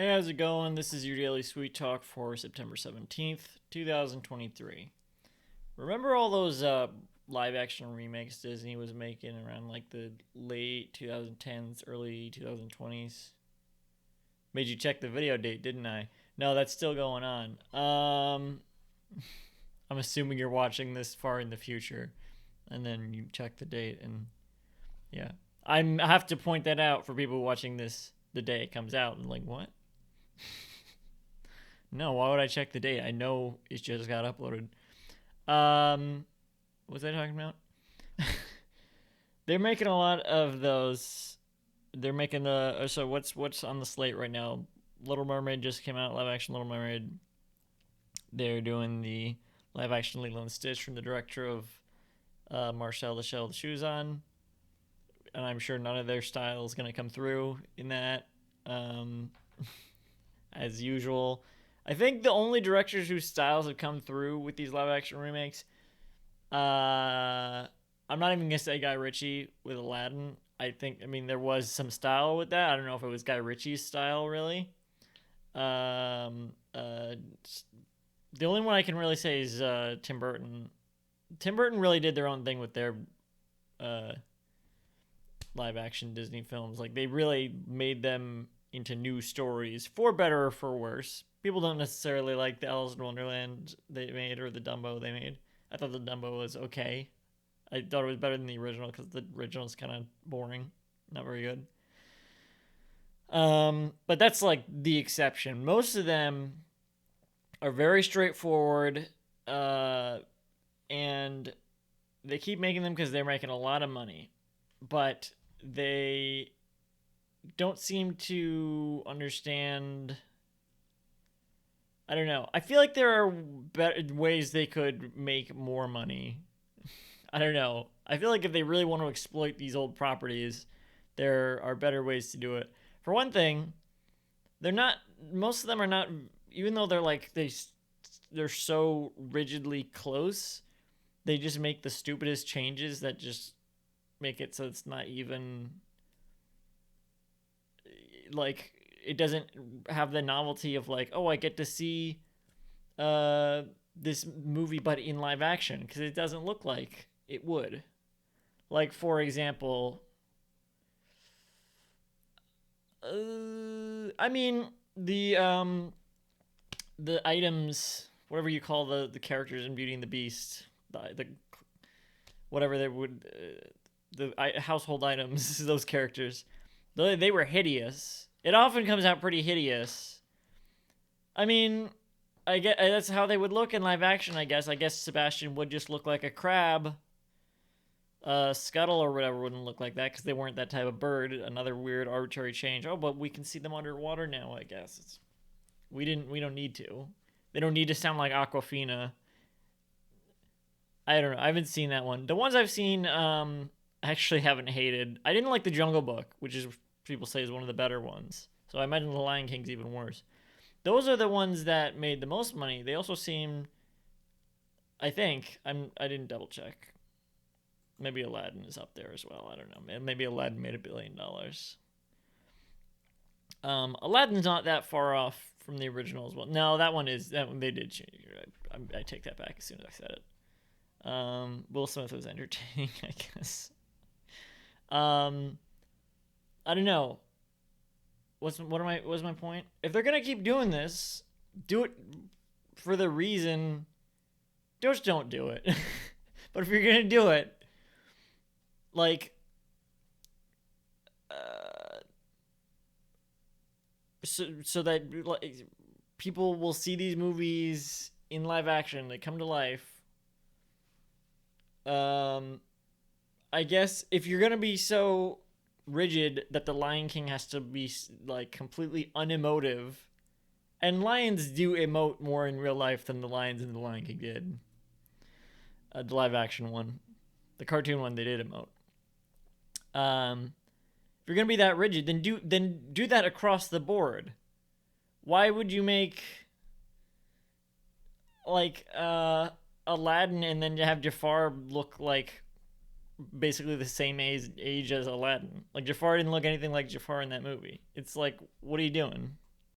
Hey, how's it going? This is your daily sweet talk for September 17th, 2023. Remember all those live action remakes Disney was making around like the late 2010s, early 2020s? Made you check the video date, didn't I? No, that's still going on. I'm assuming you're watching this far in the future, and then you check the date, and yeah. I have to point that out for people watching this the day it comes out, and like, what? No, why would I check the date? I know it just got uploaded. What was I talking about? They're making a lot of those. They're making the so what's on the slate right now? Little Mermaid just came out. Live action Little Mermaid. They're doing the live action Lilo and Stitch from the director of Marcel the Shell with Shoes On, and I'm sure none of their style is gonna come through in that. Um, as usual. I think the only directors whose styles have come through with these live action remakes, I'm not even gonna say Guy Ritchie with Aladdin. I mean, there was some style with that. I don't know if it was Guy Ritchie's style really. Um, uh, the only one I can really say is Tim Burton. Tim Burton really did their own thing with their uh, live action Disney films. Like they really made them into new stories, for better or for worse. People don't necessarily like the Alice in Wonderland they made or the Dumbo they made. I thought the Dumbo was okay. I thought it was better than the original because the original is kind of boring, not very good. But that's like the exception. Most of them are very straightforward, and they keep making them because they're making a lot of money, but they don't seem to understand. I don't know. I feel like there are better ways they could make more money. I don't know. I feel like if they really want to exploit these old properties, there are better ways to do it. For one thing, they're not. Most of them are not. Even though they're so rigidly close, they just make the stupidest changes that just make it so it's not even like it doesn't have the novelty of like, oh, I get to see uh this movie but in live action because it doesn't look like it would. Like for example, I mean the items, whatever you call the characters in Beauty and the Beast, the whatever they would the household items, those characters, they were hideous. It often comes out pretty hideous. I mean, I get that's how they would look in live action. I guess. I guess Sebastian would just look like a crab. Scuttle or whatever wouldn't look like that because they weren't that type of bird. Another weird arbitrary change. Oh, but we can see them underwater now. I guess we didn't. We don't need to. They don't need to sound like Aquafina. I don't know. I haven't seen that one. The ones I've seen, I actually haven't hated. I didn't like the Jungle Book, which is people say is one of the better ones. So I imagine the Lion King's even worse. Those are the ones that made the most money. They also seem, I think, I didn't double check. Maybe Aladdin is up there as well. I don't know. Maybe Aladdin made $1 billion. Aladdin's not that far off from the original as well. No, that one is that one they did change. I take that back as soon as I said it. Will Smith was entertaining, I guess. I don't know. What's my point? If they're gonna keep doing this, do it for the reason. Just don't do it. But if you're gonna do it, like, so that like, people will see these movies in live action, they come to life. Um, I guess if you're gonna be so rigid that the Lion King has to be like completely unemotive, and lions do emote more in real life than the lions in the Lion King did. The live action one, the cartoon one, they did emote. If you're gonna be that rigid, then do that across the board. Why would you make like Aladdin and then have Jafar look like basically the same age as Aladdin? Like Jafar didn't look anything like Jafar in that movie. It's like, what are you doing?